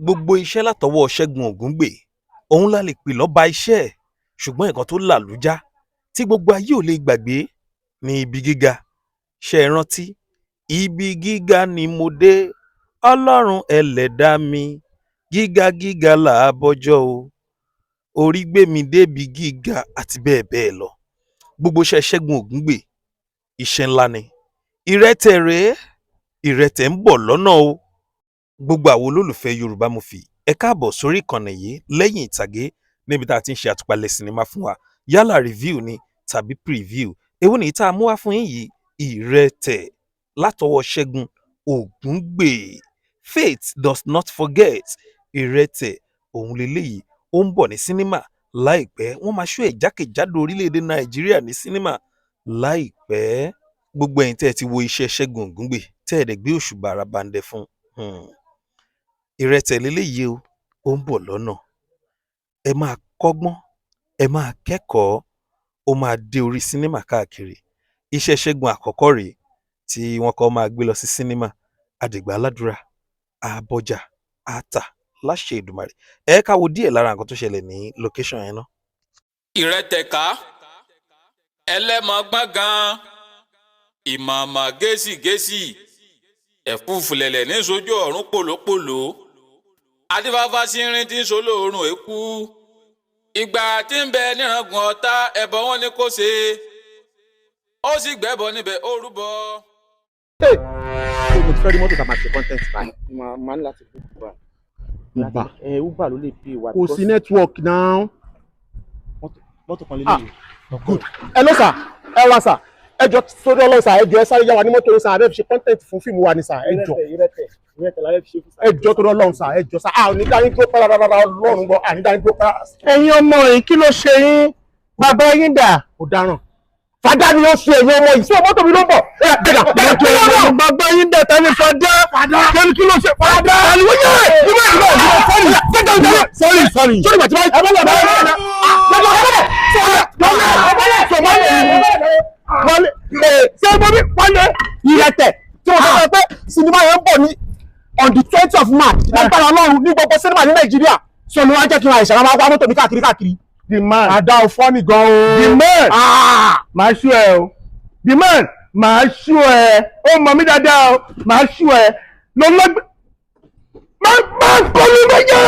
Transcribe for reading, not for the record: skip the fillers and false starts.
gbogbo iṣẹ́ látọwọ́ Ṣẹ́gun Ògúngbè òun la lè pè lọ́ba iṣẹ́ ẹ̀ ṣùgbọ́n nǹkan tó làlújá tí gbogbo ayé ò lè gbàgbé ní ibi gíga. Ṣé ẹ rántí? Ibi gíga ni mo dé Ọlọ́run ẹlẹ́dá mi, gíga gíga là á bọ́jọ́ o, orí gbé mi débi gíga àti bẹ́ẹ̀ bẹ́ẹ̀ lọ. Gbogbo iṣẹ́ Ṣẹ́gun Ògúngbè iṣẹ́ ńlá ni. Ìrẹtẹ̀ rèé, ìrẹtẹ̀ ń bọ̀ lọ́nà o. Gbogbo àwọn olólùfẹ́ Yorùbá Movie ẹ káàbọ̀ sórí ìkànnì yìí lẹ́yìn ìtàgé níbi tá a ti ń ṣe àtúpalẹ̀ sinimá fún wa yálà review ni tàbí preview. Èwo ni tá a mú wá fún yín yìí? Ìrẹtẹ̀ látọwọ́ Ṣẹ́gun Ògúngbè. Faith does not forget. Ìrẹtẹ̀ òun leléyìí ó ń bọ̀ ní sinimá láìpẹ́. Wọ́n máa ṣó ẹ̀ jákèjádò orílẹ̀-èdè Nàìjíríà ní sinimá láìpẹ́. Gbogbo ẹ̀yin tẹ́ ẹ ti wo iṣẹ́ Ṣẹ́gun Ògúngbè tẹ́ ẹ̀ dẹ̀ gbé òṣùbà àràbàǹdẹ̀ fún ìrẹtẹ̀ leléyìí o, ó ń bọ̀ lọ́nà. Ẹ máa kọ́gbọ́n, ẹ máa kẹ́kọ̀ọ́, ó máa dé orí sinimá káàkiri. Iṣẹ́ Ṣẹ́gun àkọ́kọ́ rèé tí wọ́n kọ́ máa gbé lọ sí sinimá. Àdìgbà aládùúrà àbọ̀jà àtà láṣẹ Èdùmàrè. Ẹ ká wo díẹ̀ lára nǹkan tó ṣẹlẹ̀ ní location yẹn náà. Ìrẹtẹ̀ká ẹlẹ́mọ gbọ̀ngàn ìmọ̀ọ́mà gẹ́sìgẹ́sì ẹ̀fúùfùlẹ̀lẹ̀ ní sojú ọ̀run pòlópòló adífáfá sí irin tí ń so lóòrùn èkú ìgbà tí ń bẹ nírangun ọ̀tá ẹbọ wọn ni kò ṣe ó sì gbẹ́bọ níbẹ̀ ó rúbọ. mo ti fẹ́ rí mọ́tò tá a máa ṣe content báyìí. máa ń láti Uber. Uber Uber ló lè pè wá. kò sí network náà. mọ́tò kan lè lè. Good. Ẹ lọ sà, ẹ wá sà, ẹ jọ sórí Ọlọ́run sà, ẹ jọ ẹ sáré yá wa ní mọ́tò yín sà, ẹ fi ṣe content fún fíìmù wa ni sà, ẹ jọ. ìrẹtẹ̀ lálẹ́ fi ṣe fún sà. Ẹ jọ torí Ọlọ́run sà, ẹ jọ sà, a ò ní dání dúró pẹ́ rárá Ọlọ́run gbọ́, a ní dání dúró pẹ́ rárá. Ẹ̀yin ọmọ yìí kí ló ṣe yín? Bàbá yín dà. Kò dáràn. Fàdá ni ó ṣe ẹ̀yin ọmọ yìí, sí mọ́tò mi ló ń bọ̀. Bàbá yín dà tani fàdá. Kí ló ṣe fàdá? Sorry. Sọ́rí bàtí ṣé mo bí wọlé ìrẹtẹ̀ tí mo sọ pé sinimá yẹn ń bọ̀ ní on the 20th of March lágbára Ọlọ́run ní gbogbo sinimá ní Nàìjíríà sọ ni wọ́n á jẹ́ kí wọ́n àìsàn máa wá mọ́tò mi káàkiri. The man. Àdá ò fọ́ nìgan o. The man. Màá ṣú ẹ o. The man. Màá ṣú ẹ. Ó mọ̀ mí dáadáa o. Màá ṣú ẹ. Lọ́lọ́gbẹ́. Máa kọ́ mi bẹ́yà.